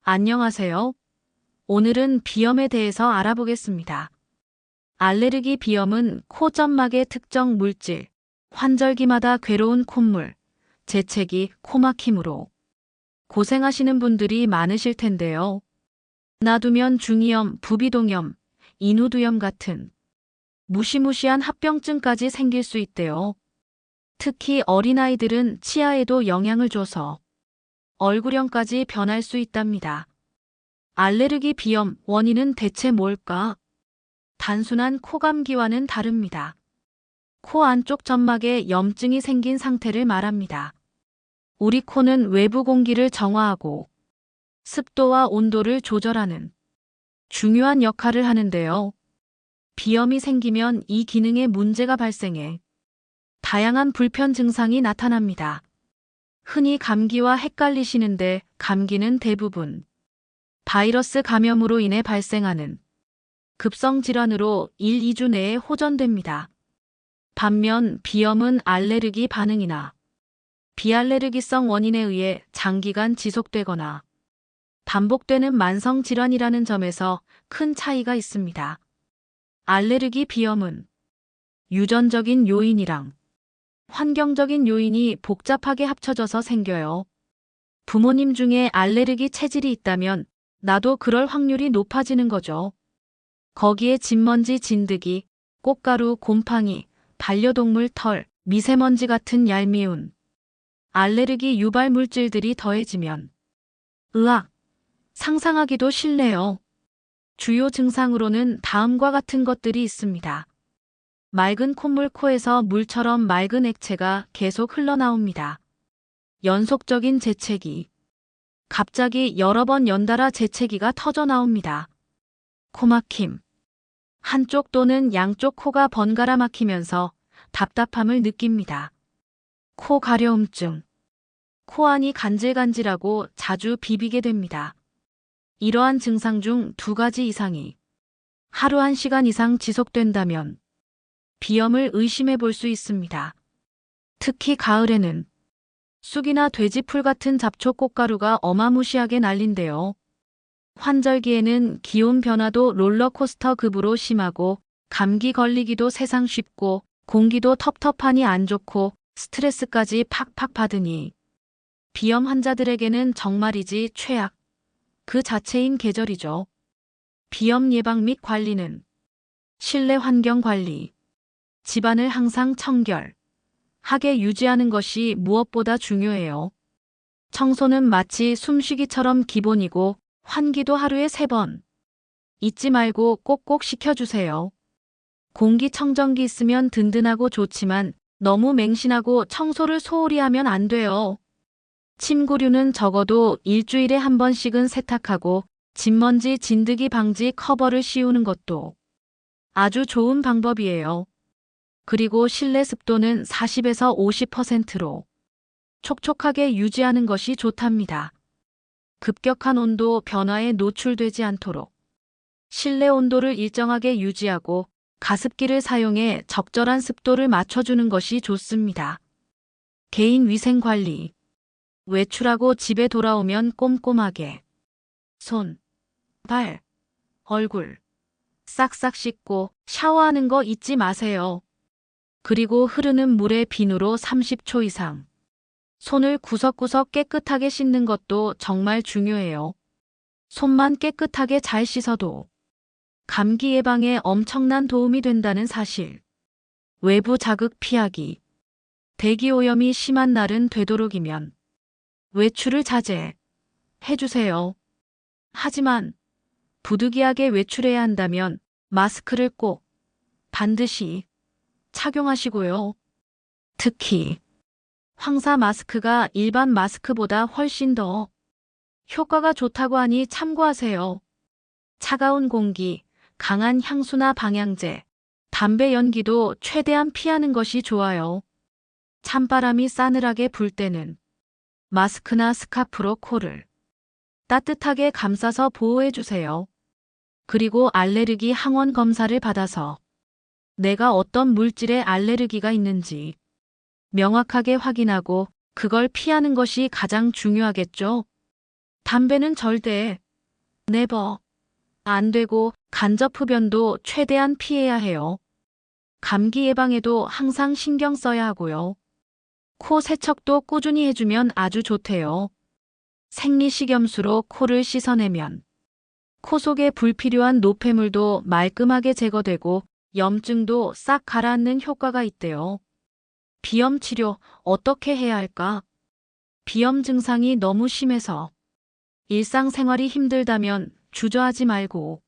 안녕하세요. 오늘은 비염에 대해서 알아보겠습니다. 알레르기 비염은 코 점막의 특정 물질, 환절기마다 괴로운 콧물, 재채기, 코막힘으로 고생하시는 분들이 많으실 텐데요. 놔두면 중이염, 부비동염, 인후두염 같은 무시무시한 합병증까지 생길 수 있대요. 특히 어린아이들은 치아에도 영향을 줘서 얼굴형까지 변할 수 있답니다. 알레르기 비염 원인은 대체 뭘까? 단순한 코감기와는 다릅니다. 코 안쪽 점막에 염증이 생긴 상태를 말합니다. 우리 코는 외부 공기를 정화하고 습도와 온도를 조절하는 중요한 역할을 하는데요. 비염이 생기면 이 기능에 문제가 발생해 다양한 불편 증상이 나타납니다. 흔히 감기와 헷갈리시는데 감기는 대부분 바이러스 감염으로 인해 발생하는 급성 질환으로 1, 2주 내에 호전됩니다. 반면 비염은 알레르기 반응이나 비알레르기성 원인에 의해 장기간 지속되거나 반복되는 만성 질환이라는 점에서 큰 차이가 있습니다. 알레르기 비염은 유전적인 요인이랑 환경적인 요인이 복잡하게 합쳐져서 생겨요. 부모님 중에 알레르기 체질이 있다면 나도 그럴 확률이 높아지는 거죠. 거기에 진먼지, 진드기, 꽃가루, 곰팡이, 반려동물 털, 미세먼지 같은 얄미운 알레르기 유발 물질들이 더해지면 으악! 상상하기도 싫네요. 주요 증상으로는 다음과 같은 것들이 있습니다. 맑은 콧물, 코에서 물처럼 맑은 액체가 계속 흘러나옵니다. 연속적인 재채기. 갑자기 여러 번 연달아 재채기가 터져 나옵니다. 코막힘. 한쪽 또는 양쪽 코가 번갈아 막히면서 답답함을 느낍니다. 코 가려움증. 코 안이 간질간질하고 자주 비비게 됩니다. 이러한 증상 중 2가지 이상이 하루 1시간 이상 지속된다면 비염을 의심해 볼 수 있습니다. 특히 가을에는 쑥이나 돼지풀 같은 잡초 꽃가루가 어마무시하게 날린대요. 환절기에는 기온 변화도 롤러코스터 급으로 심하고 감기 걸리기도 세상 쉽고 공기도 텁텁하니 안 좋고 스트레스까지 팍팍 받으니 비염 환자들에게는 정말이지 최악 그 자체인 계절이죠. 비염 예방 및 관리는 실내 환경 관리, 집안을 항상 청결하게 유지하는 것이 무엇보다 중요해요. 청소는 마치 숨쉬기처럼 기본이고 환기도 하루에 3번. 잊지 말고 꼭꼭 시켜주세요. 공기청정기 있으면 든든하고 좋지만 너무 맹신하고 청소를 소홀히 하면 안 돼요. 침구류는 적어도 일주일에 1번씩은 세탁하고 진먼지 진드기 방지 커버를 씌우는 것도 아주 좋은 방법이에요. 그리고 실내 습도는 40에서 50%로 촉촉하게 유지하는 것이 좋답니다. 급격한 온도 변화에 노출되지 않도록 실내 온도를 일정하게 유지하고 가습기를 사용해 적절한 습도를 맞춰주는 것이 좋습니다. 개인 위생 관리. 외출하고 집에 돌아오면 꼼꼼하게 손, 발, 얼굴 싹싹 씻고 샤워하는 거 잊지 마세요. 그리고 흐르는 물에 비누로 30초 이상 손을 구석구석 깨끗하게 씻는 것도 정말 중요해요. 손만 깨끗하게 잘 씻어도 감기 예방에 엄청난 도움이 된다는 사실. 외부 자극 피하기. 대기오염이 심한 날은 되도록이면 외출을 자제해주세요. 하지만 부득이하게 외출해야 한다면 마스크를 꼭 반드시 착용하시고요. 특히 황사 마스크가 일반 마스크보다 훨씬 더 효과가 좋다고 하니 참고하세요. 차가운 공기, 강한 향수나 방향제, 담배 연기도 최대한 피하는 것이 좋아요. 찬바람이 싸늘하게 불 때는 마스크나 스카프로 코를 따뜻하게 감싸서 보호해주세요. 그리고 알레르기 항원 검사를 받아서 내가 어떤 물질에 알레르기가 있는지 명확하게 확인하고 그걸 피하는 것이 가장 중요하겠죠. 담배는 절대, 네버, 안 되고 간접 흡연도 최대한 피해야 해요. 감기 예방에도 항상 신경 써야 하고요. 코 세척도 꾸준히 해주면 아주 좋대요. 생리식염수로 코를 씻어내면 코 속의 불필요한 노폐물도 말끔하게 제거되고 염증도 싹 가라앉는 효과가 있대요. 비염 치료 어떻게 해야 할까? 비염 증상이 너무 심해서 일상생활이 힘들다면 주저하지 말고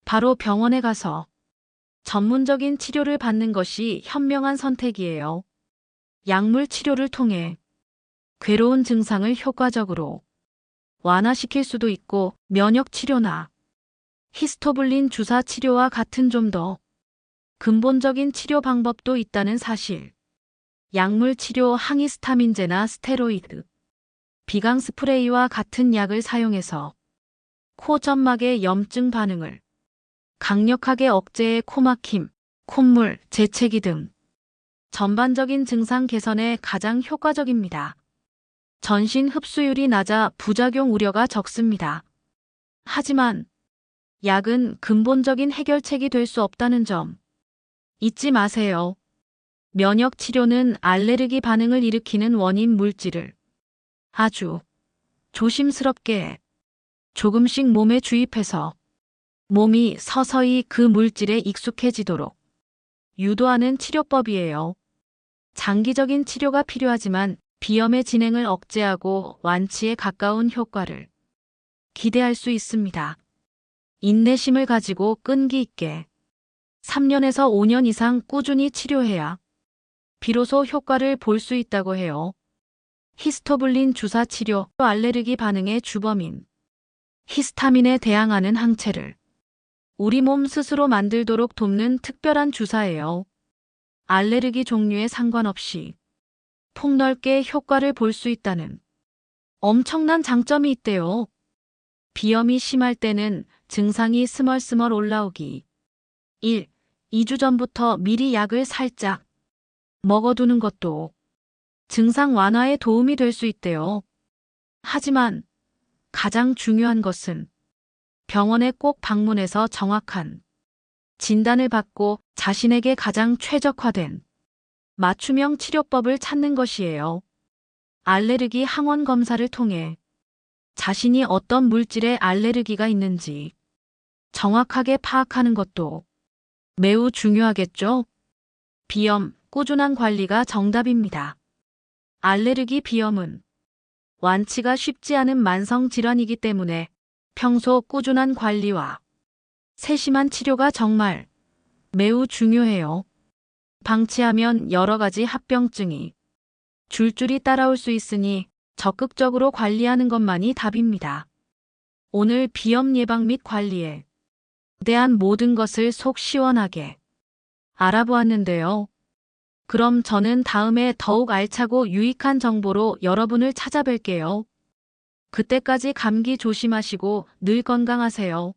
바로 병원에 가서 전문적인 치료를 받는 것이 현명한 선택이에요. 약물 치료를 통해 괴로운 증상을 효과적으로 완화시킬 수도 있고 면역 치료나 히스토블린 주사 치료와 같은 좀 더 근본적인 치료 방법도 있다는 사실. 약물 치료 항히스타민제나 스테로이드, 비강 스프레이와 같은 약을 사용해서 코 점막의 염증 반응을 강력하게 억제해 코막힘, 콧물, 재채기 등 전반적인 증상 개선에 가장 효과적입니다. 전신 흡수율이 낮아 부작용 우려가 적습니다. 하지만 약은 근본적인 해결책이 될 수 없다는 점 잊지 마세요. 면역 치료는 알레르기 반응을 일으키는 원인 물질을 아주 조심스럽게 조금씩 몸에 주입해서 몸이 서서히 그 물질에 익숙해지도록 유도하는 치료법이에요. 장기적인 치료가 필요하지만 비염의 진행을 억제하고 완치에 가까운 효과를 기대할 수 있습니다. 인내심을 가지고 끈기 있게 3년에서 5년 이상 꾸준히 치료해야 비로소 효과를 볼 수 있다고 해요. 히스토블린 주사 치료, 알레르기 반응의 주범인 히스타민에 대항하는 항체를 우리 몸 스스로 만들도록 돕는 특별한 주사예요. 알레르기 종류에 상관없이 폭넓게 효과를 볼 수 있다는 엄청난 장점이 있대요. 비염이 심할 때는 증상이 스멀스멀 올라오기 1, 2주 전부터 미리 약을 살짝 먹어두는 것도 증상 완화에 도움이 될 수 있대요. 하지만 가장 중요한 것은 병원에 꼭 방문해서 정확한 진단을 받고 자신에게 가장 최적화된 맞춤형 치료법을 찾는 것이에요. 알레르기 항원 검사를 통해 자신이 어떤 물질에 알레르기가 있는지 정확하게 파악하는 것도 매우 중요하겠죠? 비염, 꾸준한 관리가 정답입니다. 알레르기 비염은 완치가 쉽지 않은 만성 질환이기 때문에 평소 꾸준한 관리와 세심한 치료가 정말 매우 중요해요. 방치하면 여러 가지 합병증이 줄줄이 따라올 수 있으니 적극적으로 관리하는 것만이 답입니다. 오늘 비염 예방 및 관리에 대한 모든 것을 속 시원하게 알아보았는데요. 그럼 저는 다음에 더욱 알차고 유익한 정보로 여러분을 찾아뵐게요. 그때까지 감기 조심하시고 늘 건강하세요.